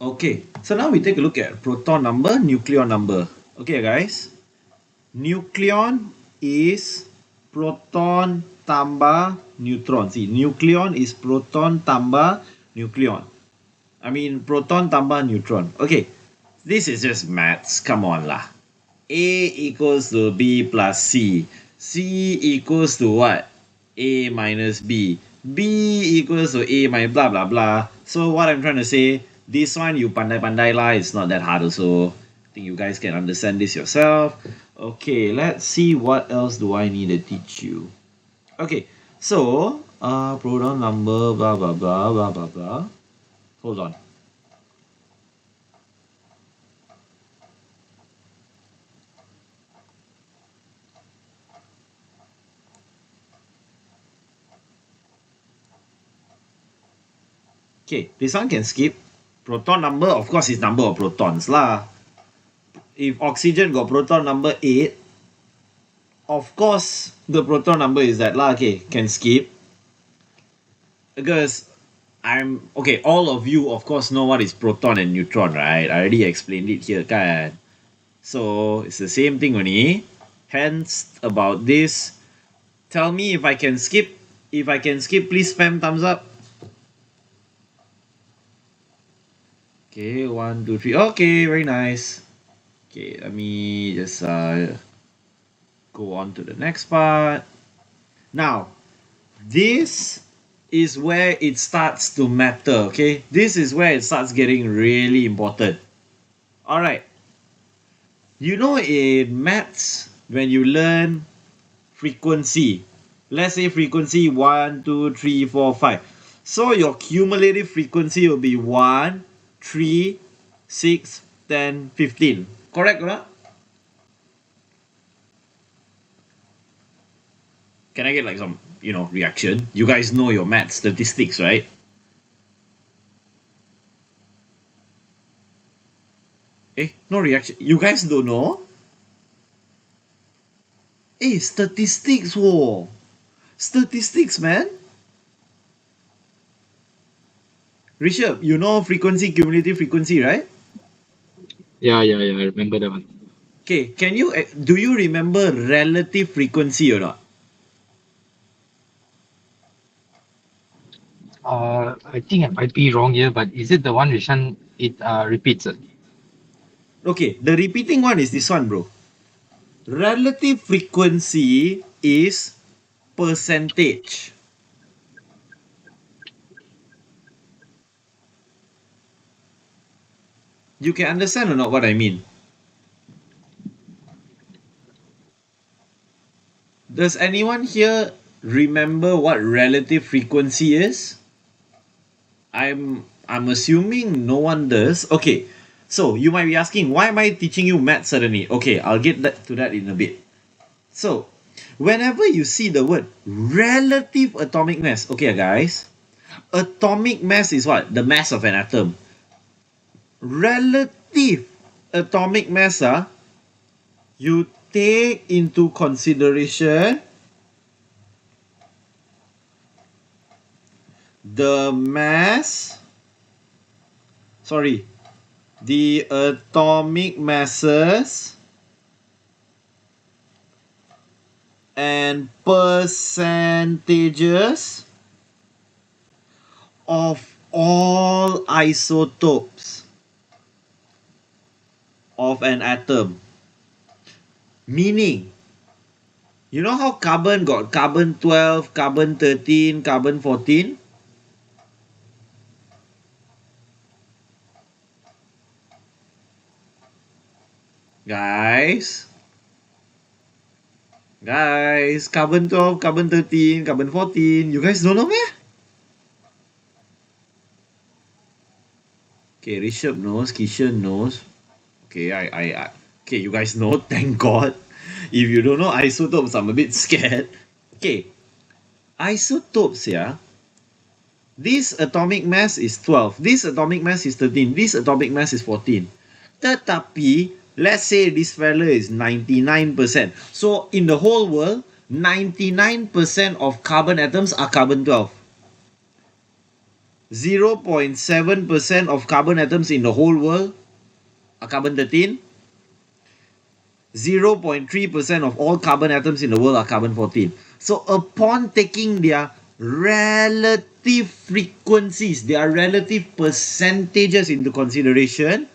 Okay, so now we take a look at proton number, nucleon number. Okay, guys. Nucleon is proton tambah neutron. See, nucleon is proton tambah nucleon. I mean, proton tambah neutron. Okay, this is just maths. Come on lah. A equals to B plus C. C equals to what? A minus B. B equals to A minus blah blah blah. So what I'm trying to say, this one you pandai-pandai lah. It's not that hard also. I think you guys can understand this yourself. Okay, let's see what else do I need to teach you. Okay, so proton number blah blah blah blah blah blah. Hold on. Okay, this one can skip. Proton number, of course, is number of protons lah. If oxygen got proton number 8, of course, the proton number is that lah. Okay, can skip. Because okay, all of you, of course, know what is proton and neutron, right? I already explained it here, kan? So, it's the same thing only. Hence, about this, tell me if I can skip. If I can skip, please spam thumbs up. Okay, 1, 2, 3. Okay, very nice. Okay, let me just go on to the next part. Now, this is where it starts to matter, okay? This is where it starts getting really important. Alright. You know in maths, when you learn frequency, let's say frequency 1, 2, 3, 4, 5. So your cumulative frequency will be 1, 3, 6, 10, 15. Correct or not? Can I get like some, reaction? You guys know your math statistics, right? No reaction. You guys don't know? Statistics, whoa. Statistics, man. Rishabh, you know frequency, cumulative frequency, right? Yeah, I remember that one. Okay, do you remember relative frequency or not? I think I might be wrong here, but is it the one which it repeats? Okay, the repeating one is this one, bro. Relative frequency is percentage. You can understand or not what I mean? Does anyone here remember what relative frequency is? I'm assuming no one does. Okay, so you might be asking, why am I teaching you math suddenly? Okay, I'll get to that in a bit. So, whenever you see the word relative atomic mass, okay guys, atomic mass is what? The mass of an atom. Relative atomic mass, you take into consideration the atomic masses and percentages of all isotopes of an atom. Meaning, you know how carbon got carbon 12, carbon 13, carbon 14? Guys, carbon 12, carbon 13, carbon 14, you guys don't know meh? Okay, Rishabh knows, Kishan knows. Okay, okay, you guys know, thank God. If you don't know isotopes, I'm a bit scared. Okay, isotopes, yeah. This atomic mass is 12. This atomic mass is 13. This atomic mass is 14. Tetapi, let's say this fella is 99%. So, in the whole world, 99% of carbon atoms are carbon 12. 0.7% of carbon atoms in the whole world are carbon-13. 0.3% of all carbon atoms in the world are carbon-14. So upon taking their relative frequencies, their relative percentages into consideration,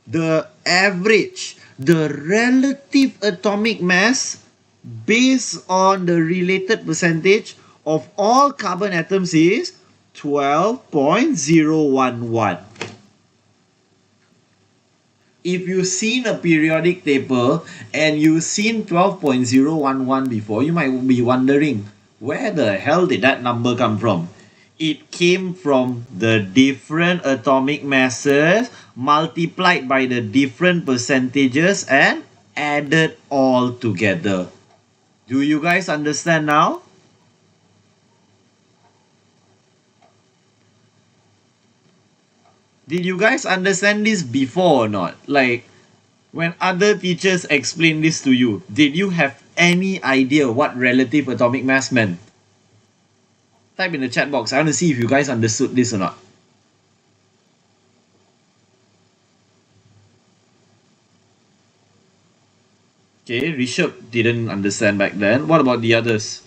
the average, the relative atomic mass based on the related percentage of all carbon atoms is 12.011. If you've seen a periodic table and you've seen 12.011 before, you might be wondering, where the hell did that number come from? It came from the different atomic masses multiplied by the different percentages and added all together. Do you guys understand now? Did you guys understand this before or not? Like, when other teachers explained this to you, did you have any idea what relative atomic mass meant? Type in the chat box. I want to see if you guys understood this or not. Okay, Rishabh didn't understand back then. What about the others?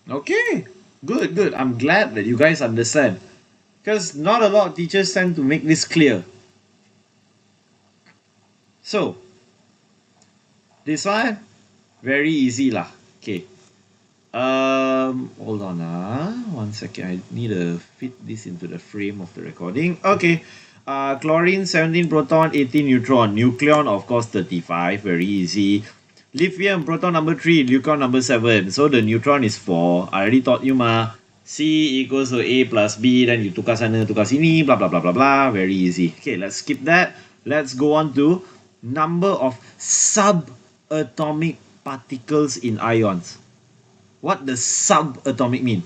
Okay, good, good. I'm glad that you guys understand. Because not a lot of teachers tend to make this clear. So, this one, very easy lah. Okay. Hold on, 1 second. I need to fit this into the frame of the recording. Okay. Chlorine 17 proton, 18 neutron. Nucleon, of course, 35. Very easy. Lithium, proton number 3, neutron number 7. So the neutron is 4. I already taught you, C equals to A plus B. Then you tukar sana, tukar sini, blah, blah, blah, blah, blah. Very easy. Okay, let's skip that. Let's go on to number of subatomic particles in ions. What does subatomic mean?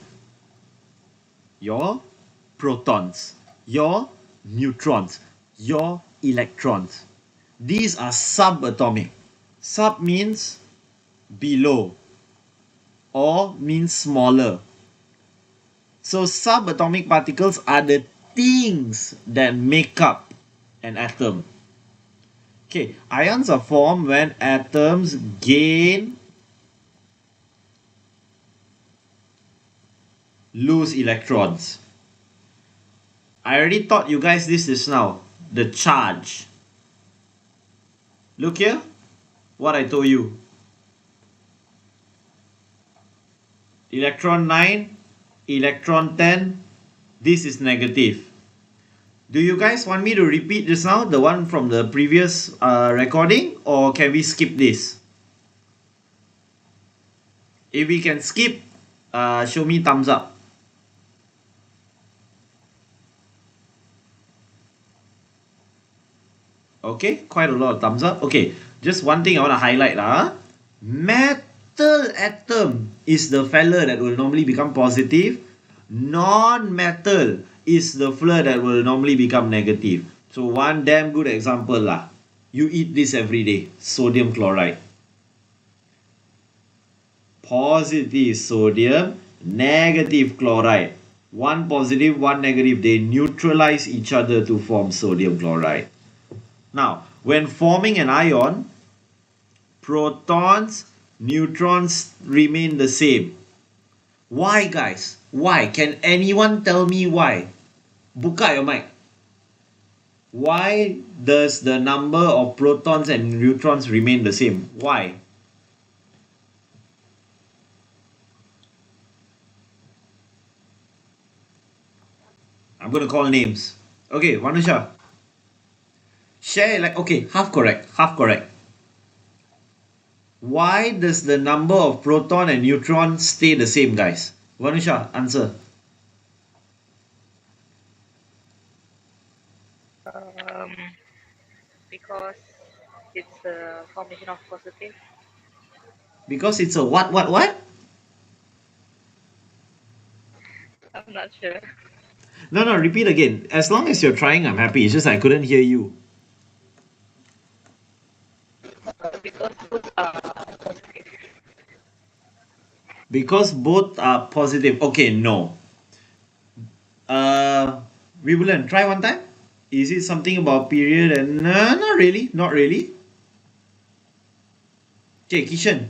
Your protons, your neutrons, your electrons. These are subatomic. Sub means below or means smaller. So subatomic particles are the things that make up an atom. Okay, ions are formed when atoms gain, lose electrons. I already taught you guys this just now. The charge. Look here. What I told you. Electron 9, electron 10. This is negative. Do you guys want me to repeat just now, the one from the previous recording, or can we skip this? If we can skip, show me thumbs up. Okay, quite a lot of thumbs up. Okay, just one thing I want to highlight. Metal atom is the fella that will normally become positive. Non-metal is the fella that will normally become negative. So one damn good example lah. You eat this every day. Sodium chloride. Positive sodium, negative chloride. One positive, one negative. They neutralize each other to form sodium chloride. Now, when forming an ion, protons, neutrons remain the same. Why, guys? Why? Can anyone tell me why? Buka your mic. Why does the number of protons and neutrons remain the same? Why? I'm going to call names. Okay, Vanusha. Share, like, okay, half correct, half correct. Why does the number of proton and neutron stay the same, guys? Vanusha, answer. Because it's a formation of positive. Because it's a what? I'm not sure. No, repeat again. As long as you're trying, I'm happy. It's just I couldn't hear you. Because both are Because both are positive. Okay, no. We will learn. Try one time. Is it something about period and not really, not really. Okay, Kishan.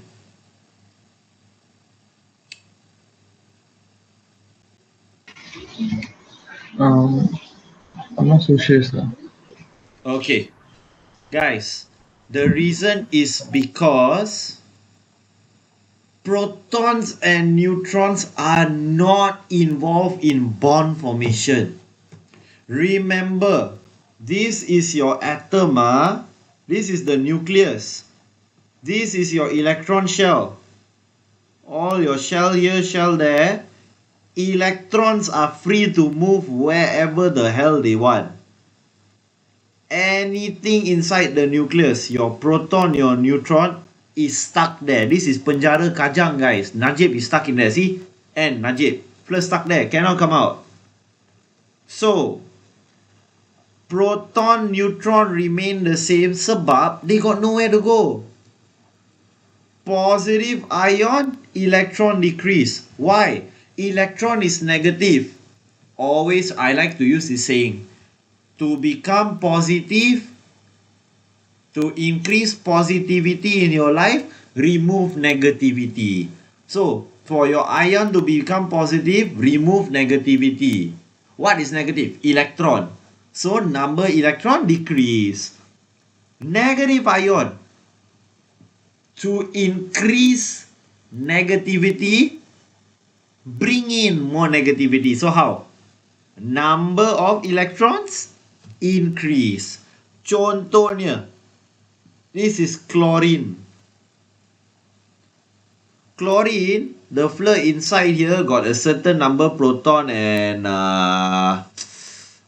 Um, I'm not so sure, sir. Okay, guys. The reason is because protons and neutrons are not involved in bond formation. Remember, this is your atom. This is the nucleus. This is your electron shell. All your shell here, shell there. Electrons are free to move wherever the hell they want. Anything inside the nucleus, your proton, your neutron, is stuck there. This is penjara kajang, guys. Najib is stuck in there. See? And Najib. Plus stuck there. Cannot come out. So, proton, neutron remain the same sebab they got nowhere to go. Positive ion, electron decrease. Why? Electron is negative. Always, I like to use this saying. To become positive, to increase positivity in your life, remove negativity. So, for your ion to become positive, remove negativity. What is negative? Electron. So, number electron decrease. Negative ion. To increase negativity, bring in more negativity. So, how? Number of electrons increase. Contohnya, this is chlorine. Chlorine, the fluid inside here got a certain number proton and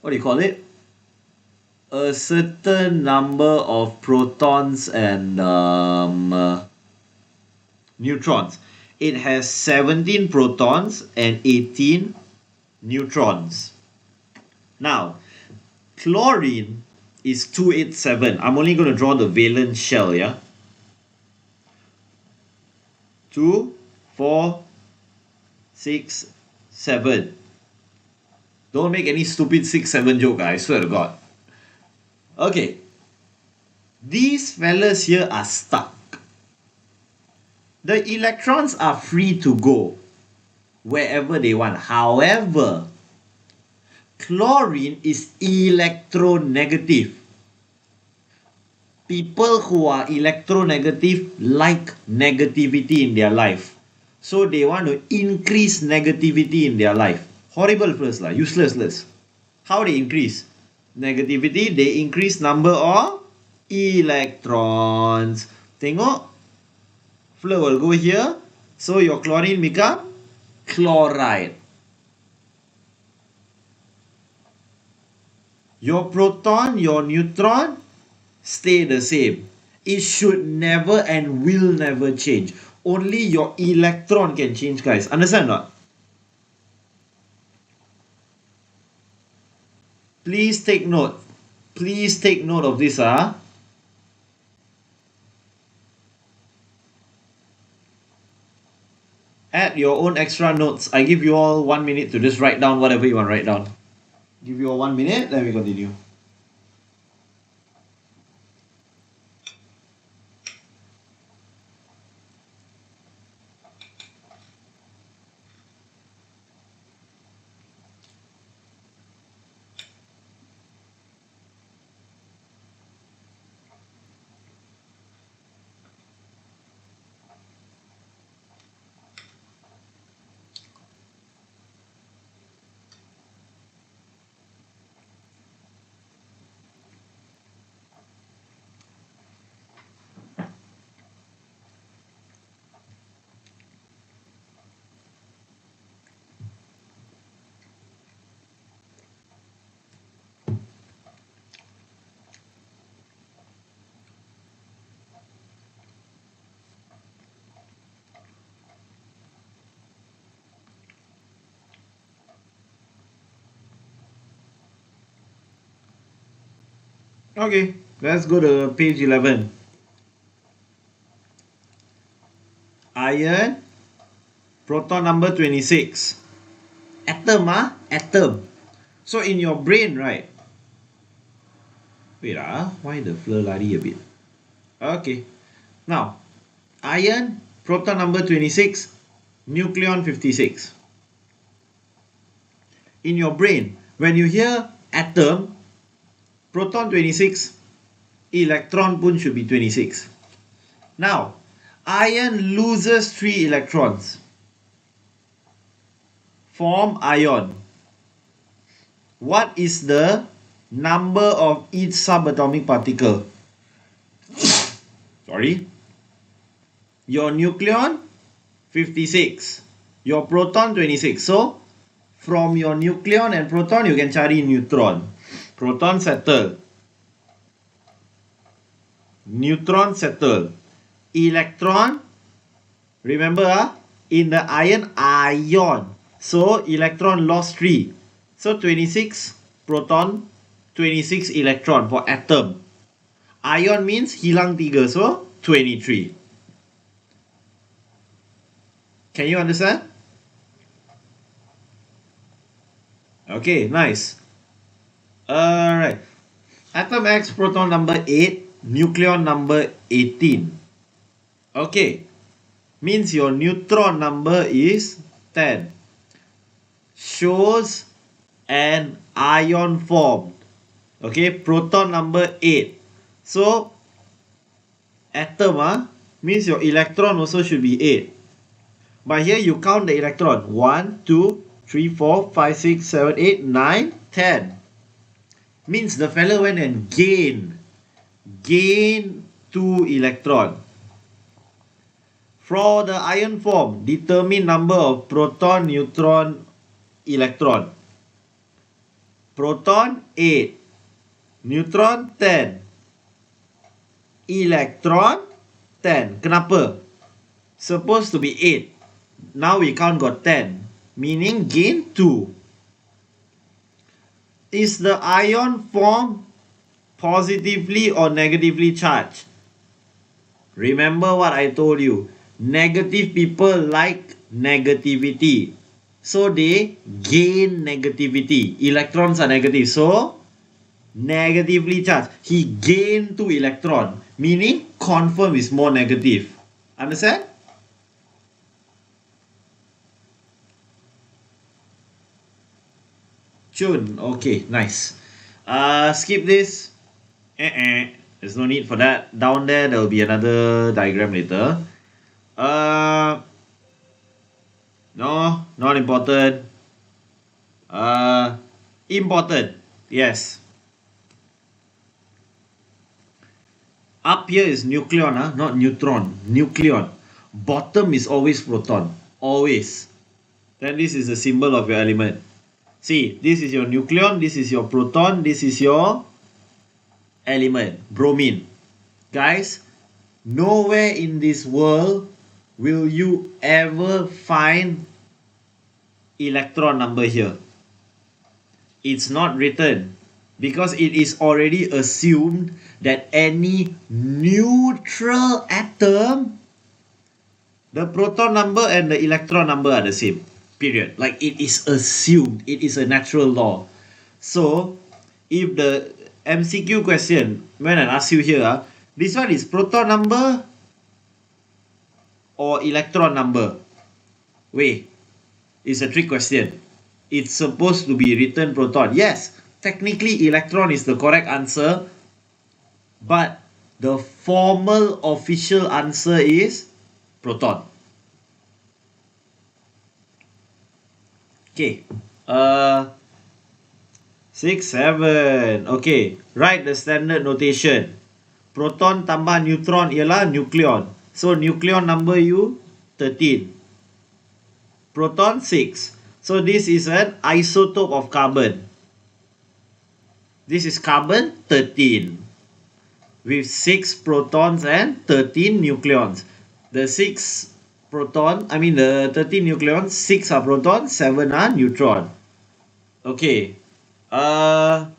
what do you call it? A certain number of protons and neutrons. It has 17 protons and 18 neutrons. Now, chlorine is 287. I'm only going to draw the valence shell, yeah? 2, 4, 6, 7. Don't make any stupid 6, 7 joke, I swear to God. Okay. These fellas here are stuck. The electrons are free to go wherever they want. However, chlorine is electronegative. People who are electronegative like negativity in their life. So they want to increase negativity in their life. Horrible first lah, useless. How they increase negativity? They increase number of electrons. Tengok, flow will go here. So your chlorine become chloride. Your proton, your neutron stay the same. It should never and will never change. Only your electron can change, guys. Understand or not? Please take note. Please take note of this. Add your own extra notes. I give you all 1 minute to just write down whatever you want to write down. Give you all 1 minute, then we continue. Okay, let's go to page 11. Iron, Proton number 26. Atom, atom. So in your brain, right? Wait, why the blur lari a bit? Okay. Now, iron, proton number 26, nucleon 56. In your brain, when you hear atom, proton 26, electron pun should be 26. Now, iron loses 3 electrons. Form ion. What is the number of each subatomic particle? Sorry. Your nucleon 56. Your proton 26. So, from your nucleon and proton, you can cari neutron. Proton settle. Neutron settle. Electron, remember, in the iron, ion. So, electron lost 3. So, 26 proton, 26 electron for atom. Ion means hilang 3, so 23. Can you understand? Okay, nice. Alright. Atom X, proton number 8, nucleon number 18. Okay. Means your neutron number is 10. Shows an ion formed. Okay, proton number 8. So, atom means your electron also should be 8. But here you count the electron. 1, 2, 3, 4, 5, 6, 7, 8, 9, 10. Means the fellow went and gain 2 electron. For the ion form, determine number of proton, neutron, electron. Proton 8, neutron 10, electron 10. Kenapa? Supposed to be 8. Now we count got 10, meaning gain 2. Is the ion form positively or negatively charged? Remember what I told you. Negative people like negativity. So they gain negativity. Electrons are negative. So negatively charged. He gained 2 electron. Meaning confirm is more negative. Understand? June. Okay, nice. Skip this. There's no need for that. Down there will be another diagram later. No, not important. Important. Yes. Up here is nucleon, not neutron. Nucleon. Bottom is always proton. Always. Then this is the symbol of your element. See, this is your nucleon, this is your proton, this is your element, bromine. Guys, nowhere in this world will you ever find electron number here. It's not written because it is already assumed that any neutral atom, the proton number and the electron number are the same. Period. Like it is assumed. It is a natural law. So, if the MCQ question, when I ask you here, this one is proton number or electron number? Wait, it's a trick question. It's supposed to be written proton. Yes, technically electron is the correct answer, but the formal official answer is proton. Okay. 6, 7. Okay. Write the standard notation. Proton tambah neutron ialah nucleon. So, nucleon number you 13. Proton 6. So, this is an isotope of carbon. This is carbon 13. With 6 protons and 13 nucleons. The 13 nucleons, 6 are proton, 7 are neutron. Okay. Don't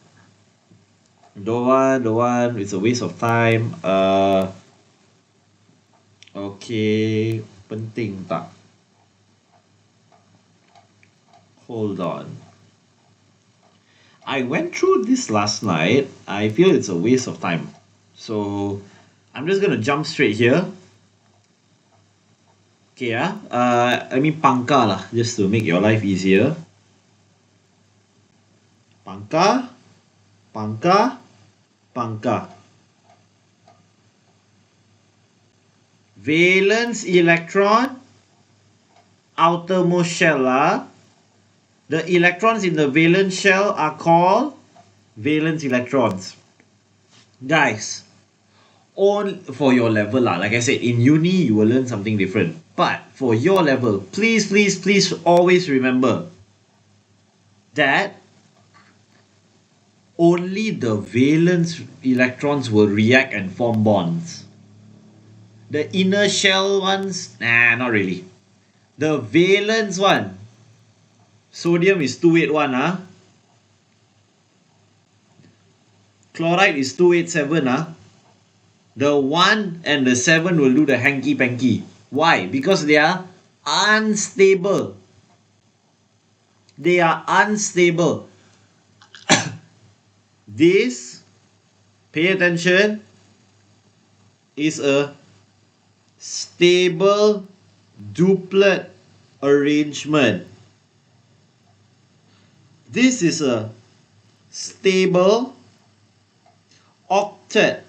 want. It's a waste of time. Okay. Penting tak? Hold on. I went through this last night. I feel it's a waste of time. So I'm just going to jump straight here. Okay, I mean pangka lah, just to make your life easier. Pangka, pangka, pangka. Valence electron, outermost shell. The electrons in the valence shell are called valence electrons. Guys, all for your level like I said, in uni you will learn something different. But for your level, please, please, please always remember that only the valence electrons will react and form bonds. The inner shell ones, nah, not really. The valence one, sodium is 281, chloride is 287, the 1 and the 7 will do the hanky-panky. Why? Because they are unstable. They are unstable. This, pay attention, is a stable duplet arrangement. This is a stable octet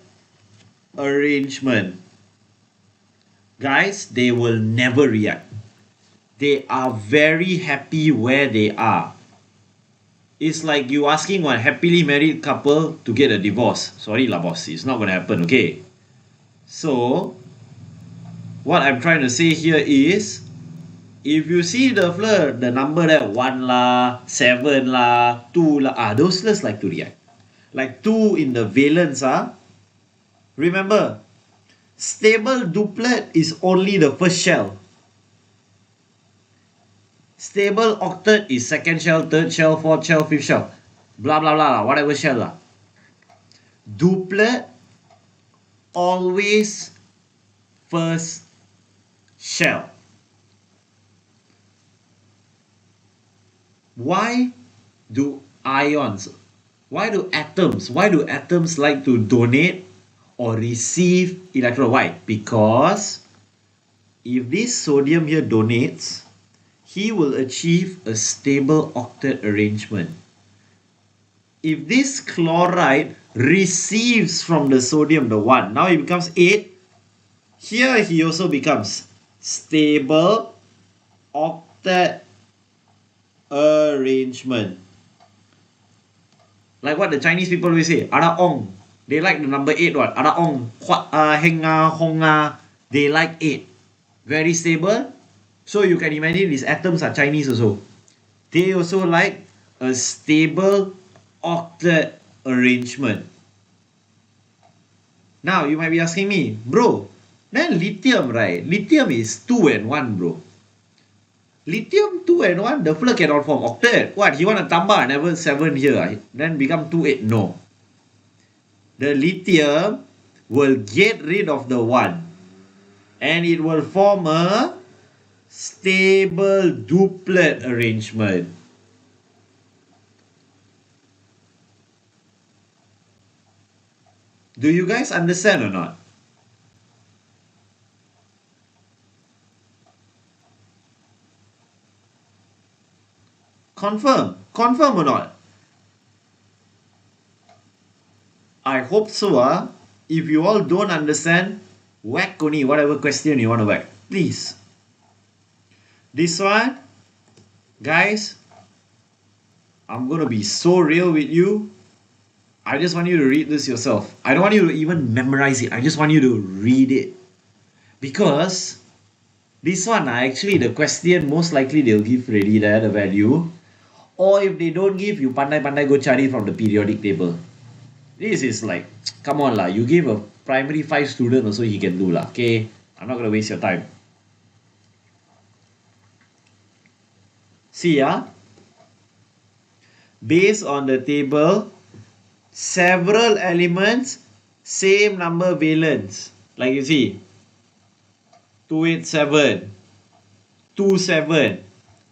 arrangement. Guys, they will never react. They are very happy where they are. It's like you asking one happily married couple to get a divorce. Sorry lah boss, it's not gonna happen, okay? So, what I'm trying to say here is, if you see the flirt, the number there 1 lah, 7 lah, 2 lah, those slurs like to react. Like 2 in the valence, remember, stable duplet is only the first shell. Stable octet is second shell, third shell, fourth shell, fifth shell. Blah, blah, blah, whatever shell lah. Duplet, always first shell. Why do atoms like to donate or receive electron? Why? Because if this sodium here donates, he will achieve a stable octet arrangement. If this chloride receives from the sodium, the 1, now it becomes 8. Here he also becomes stable octet arrangement. Like what the Chinese people will say, Ara Ong. They like the number 8 one. Ara Ong, Henga, Honga. They like 8. Very stable. So you can imagine these atoms are Chinese also. They also like a stable octet arrangement. Now you might be asking me, bro, then lithium, right? Lithium is 2 and 1, bro. Lithium 2 and 1, the flirt cannot form octet. What? He want to tamba never 7 here, then become 2, 8. No. The lithium will get rid of the 1 and it will form a stable duplet arrangement. Do you guys understand or not? Confirm or not? I hope so. If you all don't understand, whack only whatever question you want to whack. Please. This one, guys, I'm going to be so real with you. I just want you to read this yourself. I don't want you to even memorize it. I just want you to read it. Because this one, actually, the question, most likely they'll give ready there, the value. Or if they don't give, you pandai go cari from the periodic table. This is like, come on lah. You give a primary 5 student also he can do lah. Okay, I'm not going to waste your time. See based on the table, several elements, same number valence. Like you see, 287, 27,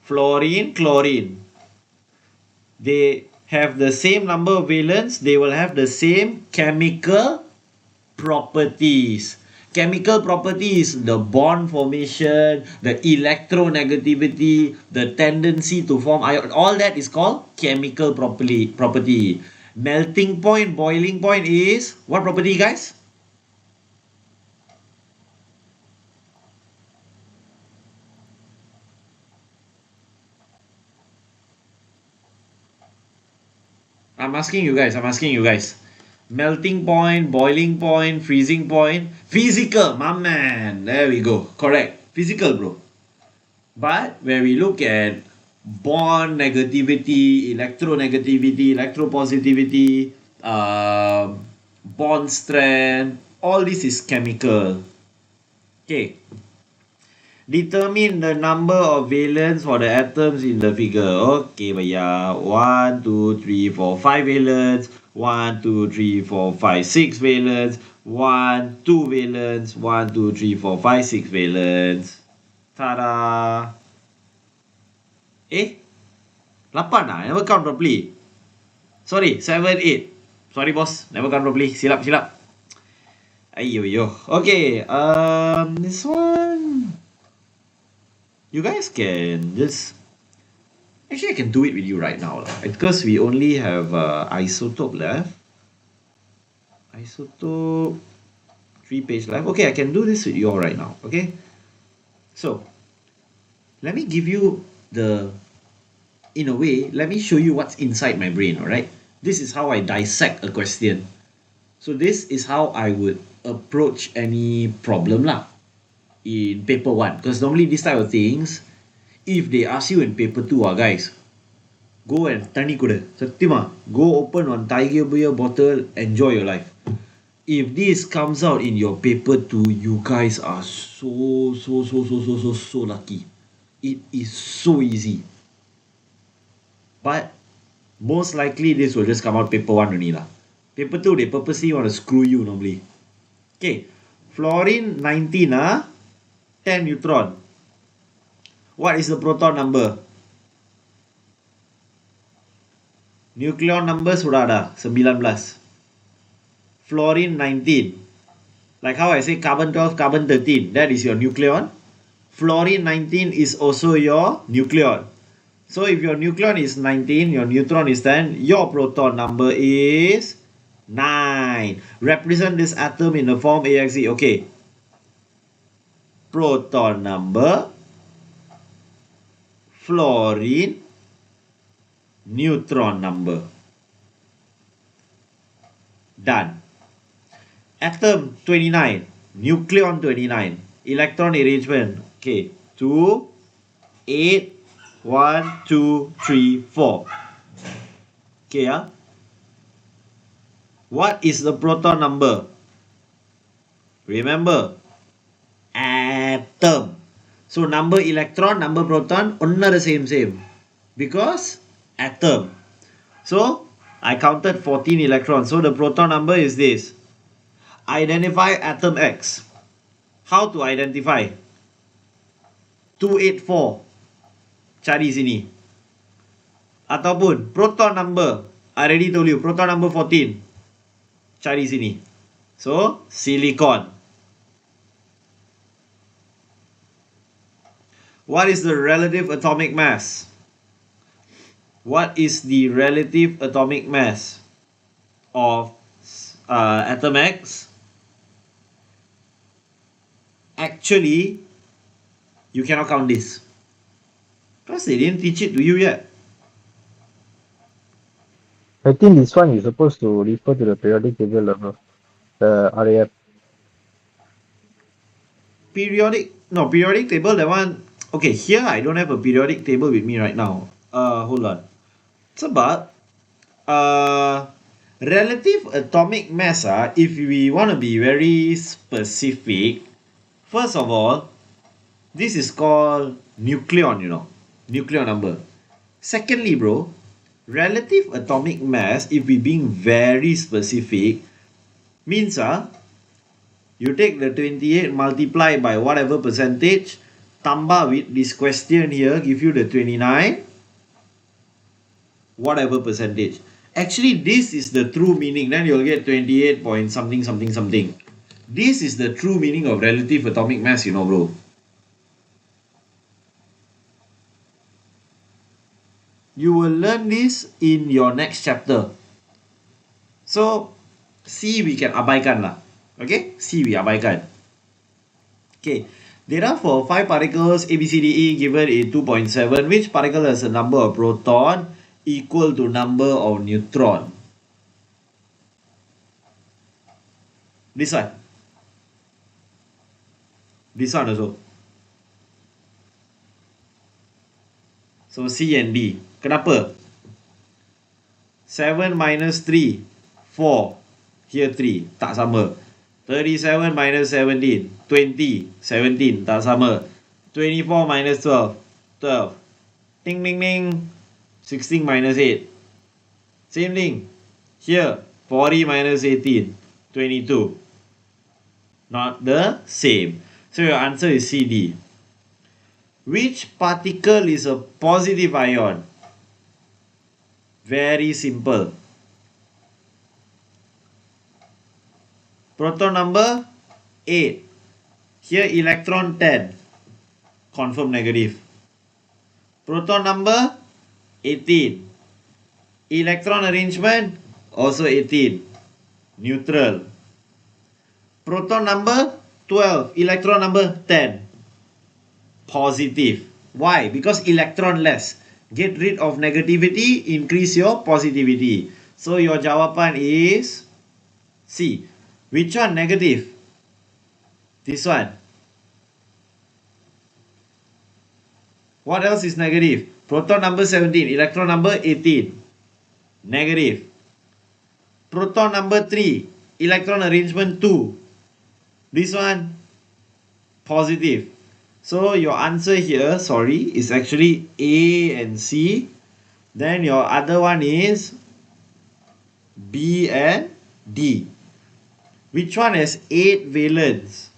fluorine, chlorine. they have the same number of valence, they will have the same chemical properties. Chemical property is the bond formation, the electronegativity, the tendency to form ion. All that is called chemical property. Melting point, boiling point is what property, guys? I'm asking you guys. Melting point, boiling point, freezing point. Physical, my man. There we go. Correct. Physical, bro. But when we look at bond negativity, electronegativity, electropositivity, bond strength, all this is chemical. Okay. Determine the number of valence for the atoms in the figure. Okay, bhaiya. 1, 2, 3, 4, 5 valence. 1, 2, 3, 4, 5, 6 valence. 1, 2 valence. 1, 2, 3, 4, 5, 6 valence. Ta-da! Eh? 8 ah? Never count properly. Sorry, 7, 8. Sorry, boss. Never count properly. Silap. Ayo, yo. Okay, this one... You guys can just... Actually, I can do it with you right now. Because we only have isotope left. Isotope... 3 page left. Okay, I can do this with you all right now. Okay? So, let me give you the... In a way, let me show you what's inside my brain, alright? This is how I dissect a question. So this is how I would approach any problem lah in paper 1. Because normally this type of things, if they ask you in paper 2, guys, go and tani kuda. Satyama, go open on Tiger beer bottle, enjoy your life. If this comes out in your paper 2, you guys are so lucky. It is so easy. But most likely this will just come out paper 1 only lah. Paper 2, they purposely want to screw you normally. Okay, fluorine 19 10 neutron. What is the proton number? Nucleon number sudah ada, 19. Fluorine 19. Like how I say carbon 12, carbon 13, that is your nucleon. Fluorine 19 is also your nucleon. So if your nucleon is 19, your neutron is 10, your proton number is 9. Represent this atom in the form AXE. Okay. Proton number, fluorine, neutron number. Done. Atom 29, nucleon 29, electron arrangement. Okay, 2, 8, 1, 2, 3, 4. Okay, what is the proton number? Remember, atom. So number electron, number proton, another same. Because atom. So I counted 14 electrons. So the proton number is this. Identify atom X. How to identify? 284. Cari sini. Ataupun proton number. I already told you. Proton number 14. Cari sini. So, silicon. What is the relative atomic mass? What is the relative atomic mass of atom X? Actually, you cannot count this. Because they didn't teach it to you yet. I think this one is supposed to refer to the periodic table of the RAF. Periodic table, that one. Okay, here I don't have a periodic table with me right now. Hold on. Sebab relative atomic mass, if we want to be very specific, first of all, this is called nucleon, nucleon number. Secondly, bro, relative atomic mass, if we being very specific, means you take the 28 multiply by whatever percentage, tambah with this question here, give you the 29. whatever percentage. Actually, this is the true meaning. Then you'll get 28 point something something something. This is the true meaning of relative atomic mass, you know, bro. You will learn this in your next chapter. So, C we can abaikan lah. Okay? C we abaikan. Okay. Therefore, 5 particles A, B, C, D, E given in 2.7. Which particle has a number of proton equal to number of neutron? This one. This one also. So C and D. Kenapa? 7 minus 3, 4. Here 3. Tak sama. 37 minus 17, 20. 17. Tak sama. 24 minus 12, 12. Ding ding ding. 16 minus 8. Same thing. Here, 40 minus 18, 22. Not the same. So your answer is CD. Which particle is a positive ion? Very simple. Proton number 8. Here electron 10. Confirm negative. Proton number 18. Electron arrangement also 18. Neutral. Proton number 12. Electron number 10. Positive. Why? Because electron less. Get rid of negativity, increase your positivity. So your jawapan is C. Which one negative? This one. What else is negative? Proton number 17, electron number 18. Negative. Proton number 3, electron arrangement 2. This one, positive. So your answer here, sorry, is actually A and C. Then your other one is B and D. Which one has 8 valence?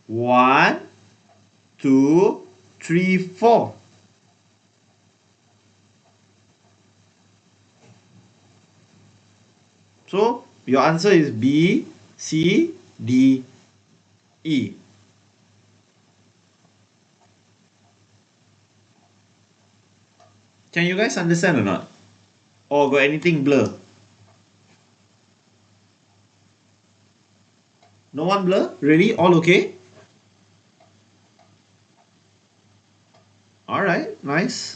1, 2, 3, 4. So your answer is B, C, D, E. Can you guys understand or not? Or got anything blur? No one blur? Really? All okay? Alright, nice.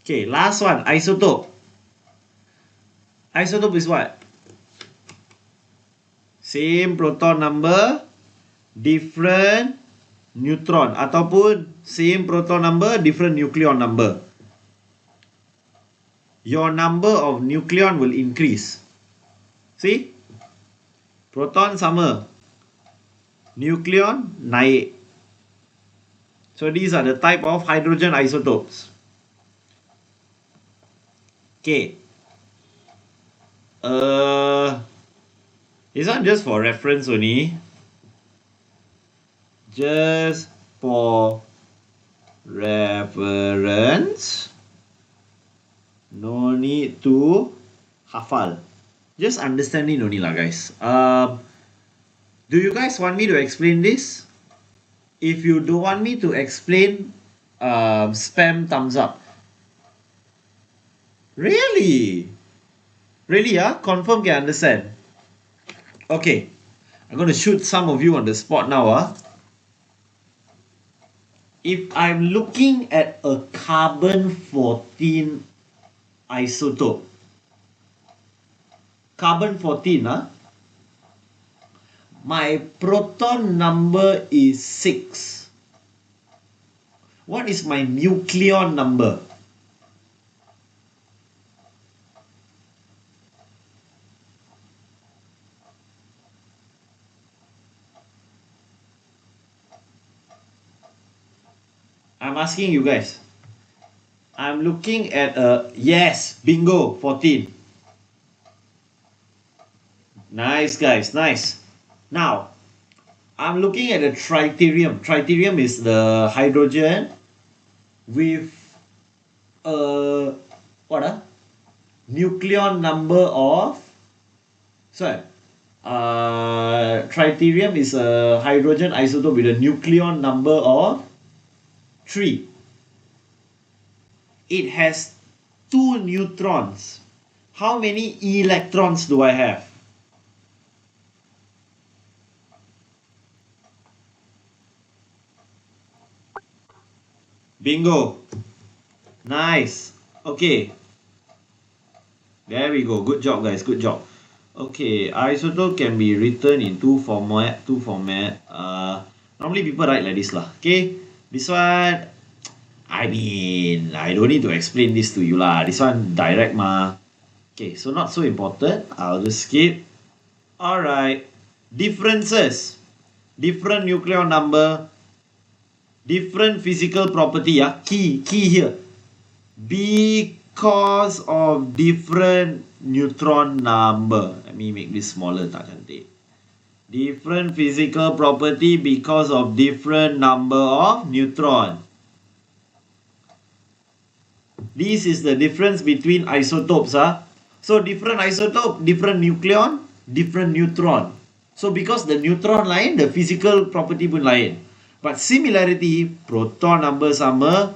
Okay, last one, isotope. Isotope is what? Same proton number, different neutron. Ataupun same proton number, different nucleon number. Your number of nucleon will increase. See? Proton sama. Nucleon naik. So these are the type of hydrogen isotopes. Okay. This one just for reference only. Just for reference. No need to hafal. Just understanding only lah, guys. Do you guys want me to explain this? If you don't want me to explain, spam thumbs up. Really? Really, confirm can understand. Okay. I'm going to shoot some of you on the spot now. If I'm looking at a carbon-14 isotope. Carbon-14, my proton number is 6. What is my nucleon number? I'm asking you guys. I'm looking at a, yes, bingo, 14. Nice, guys, nice. Now, I'm looking at a tritium. Tritium is the hydrogen with nucleon number of, sorry, tritium is a hydrogen isotope with a nucleon number of 3. It has 2 neutrons. How many electrons do I have? Bingo. Nice. Okay. There we go. Good job, guys. Good job. Okay, isotope can be written in two format. Normally people write like this lah. Okay, this one, I mean, I don't need to explain this to you lah. This one direct ma. Okay, so not so important. I'll just skip. Alright, differences. Different nucleon number. Different physical property. Key here. Because of different neutron number. Let me make this smaller, tak cantik. Different physical property because of different number of neutron. This is the difference between isotopes. So different isotope, different nucleon, different neutron. So because the neutron lain, the physical property pun lain. But similarity, proton number sama,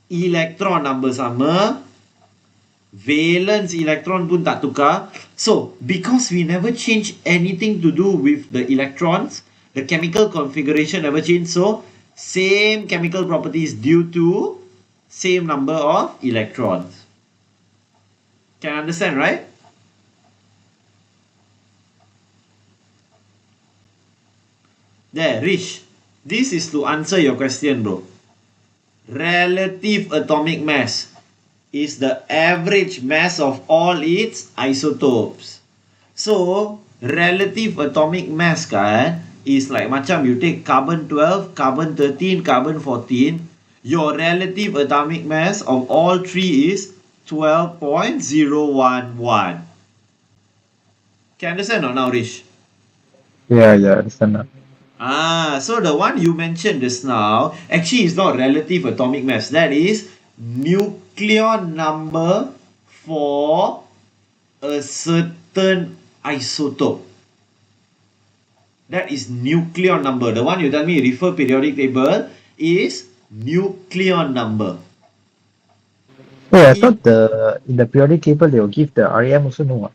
electron number sama, valence electron pun tak tukar. So, because we never change anything to do with the electrons, the chemical configuration never changed. So, same chemical properties due to same number of electrons. Can understand, right? There, Rish. This is to answer your question, bro. Relative atomic mass is the average mass of all its isotopes. So, relative atomic mass kan is like macam you take carbon 12, carbon 13, carbon 14. Your relative atomic mass of all three is 12.011. Can you understand or now, Rish? Yeah, understand now. So the one you mentioned just now actually is not relative atomic mass. That is nucleon number for a certain isotope. That is nucleon number. The one you tell me refer periodic table is nucleon number. I thought in the periodic table they will give the REM also, no?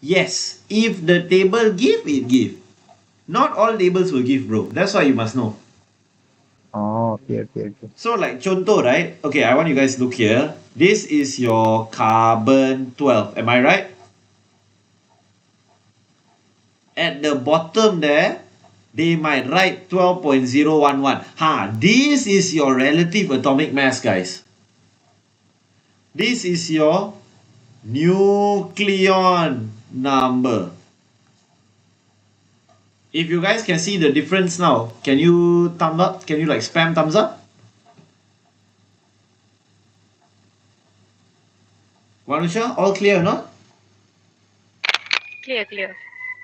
Yes, if the table give, it give. Not all tables will give, bro. That's why you must know. Oh, okay. So like contoh, right? Okay, I want you guys to look here. This is your carbon 12. Am I right? At the bottom there, they might write 12.011. This is your relative atomic mass, guys. This is your nucleon number. If you guys can see the difference now, can you thumb up? Can you like spam thumbs up? Vanusha, all clear or not? Clear.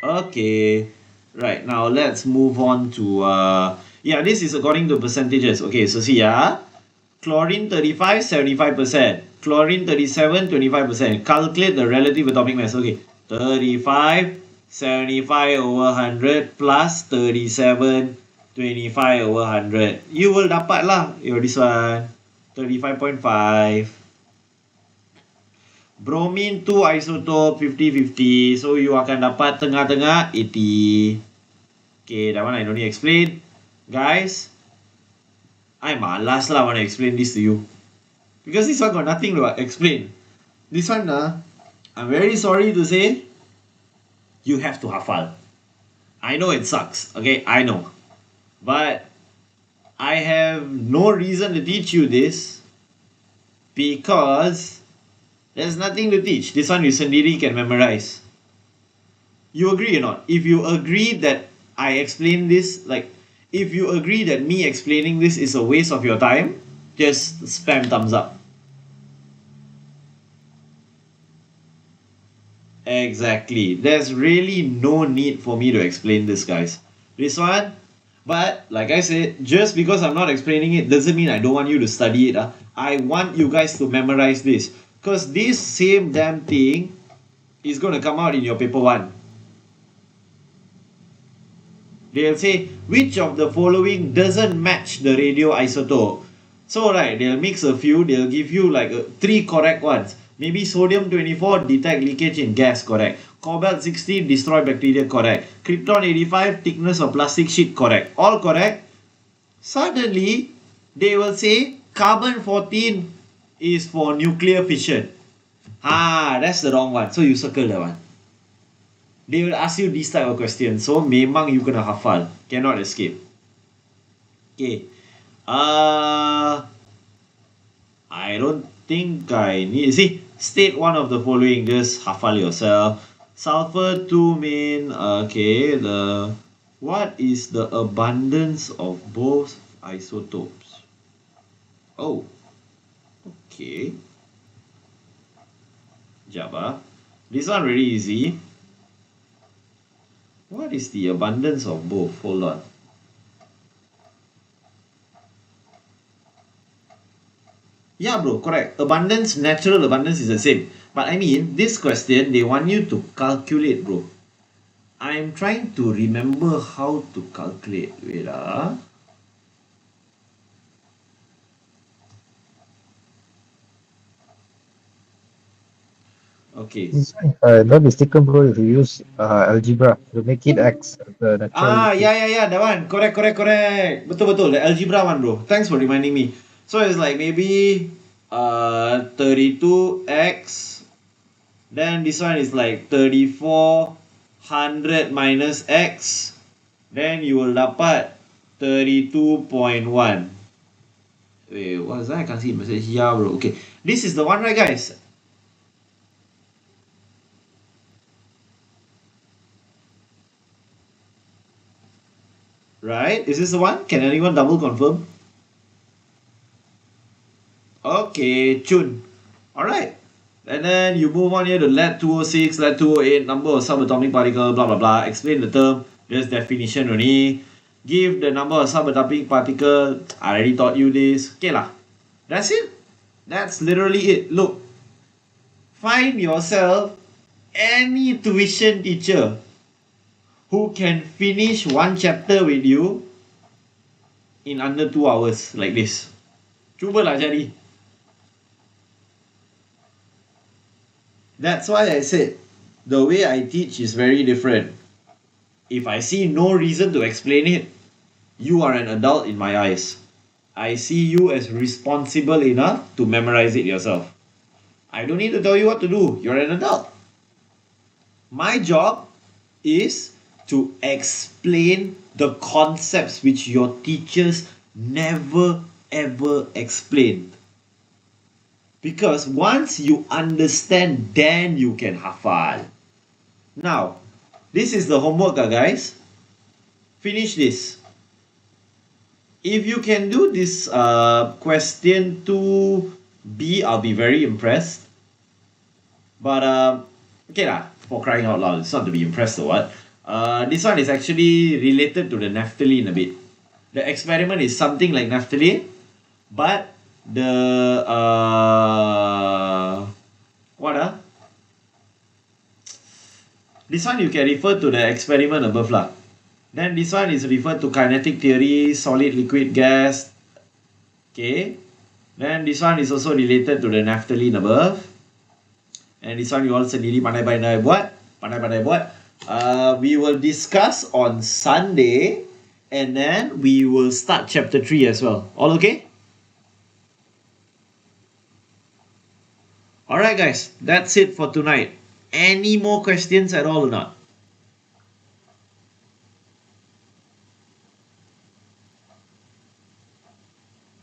Okay. Right, now let's move on to, this is according to percentages. Okay, so see, chlorine 35, 75%. Chlorine 37, 25%. Calculate the relative atomic mass. Okay, 35, 75 over 100 plus 37, 25 over 100. You will dapat lah this one, 35.5. Bromine 2 isotope 50-50. So you akan dapat tengah-tengah 80. Okay, that one I don't need to explain. Guys, I malas lah want to explain this to you. Because this one got nothing to explain. This one, I'm very sorry to say, you have to hafal. I know it sucks, okay, I know. But I have no reason to teach you this because there's nothing to teach. This one you sendiri can memorize. You agree or not? If you agree that I explain this, like, if you agree that me explaining this is a waste of your time, just spam thumbs up. Exactly. There's really no need for me to explain this, guys. This one, But like I said, just because I'm not explaining it doesn't mean I don't want you to study it. I want you guys to memorize this. Because this same damn thing is going to come out in your paper 1. They'll say, which of the following doesn't match the radioisotope? So, right, they'll mix a few, they'll give you like 3 correct ones. Maybe sodium 24, detect leakage in gas, correct. Cobalt 60, destroy bacteria, correct. Krypton 85, thickness of plastic sheet, correct. All correct. Suddenly, they will say carbon 14 is for nuclear fission. That's the wrong one. So you circle that one. They will ask you this type of question. So memang you kena hafal. Cannot escape. Okay. I don't think I need. See, state one of the following. Just hafal yourself. Sulfur 2 mean, okay, what is the abundance of both isotopes? Oh, okay. Java. This one really easy. What is the abundance of both? Hold on. Yeah, bro, correct. Abundance, natural abundance is the same. But I mean, this question, they want you to calculate, bro. I'm trying to remember how to calculate. Wait, Okay. This one, if I'm not mistaken, bro, if you use algebra to make it X, the natural. Yeah, that one. Correct. Betul. The algebra one, bro. Thanks for reminding me. So it's like maybe 32x. Then this one is like 3400 minus x. Then you will dapat 32.1. Wait, what is that? I can't see the message. Yeah, bro. Okay. This is the one, right, guys? Right? Is this the one? Can anyone double confirm? Okay, Chun. Alright. And then you move on here to lead 206, lead 208, number of subatomic particle, blah blah blah. Explain the term, just definition only. Give the number of subatomic particle. I already taught you this. Okay lah. That's it. That's literally it. Look. Find yourself any tuition teacher who can finish one chapter with you in under 2 hours like this. Cubalah jadi. That's why I said the way I teach is very different. If I see no reason to explain it, you are an adult in my eyes. I see you as responsible enough to memorize it yourself. I don't need to tell you what to do. You're an adult. My job is to explain the concepts which your teachers never ever explained. Because once you understand, then you can hafal. Now, this is the homework, guys. Finish this. If you can do this question 2B, I'll be very impressed. But, okay lah, for crying out loud, it's not to be impressed or what. This one is actually related to the naphthalene a bit. The experiment is something like naphthalene, but the this one you can refer to the experiment above lah. Then this one is referred to kinetic theory, solid, liquid, gas. Okay. Then this one is also related to the naphthalene above. And this one you all sendiri pandai-pandai buat. We will discuss on Sunday, and then we will start chapter 3 as well. All okay? Alright guys, that's it for tonight. Any more questions at all or not?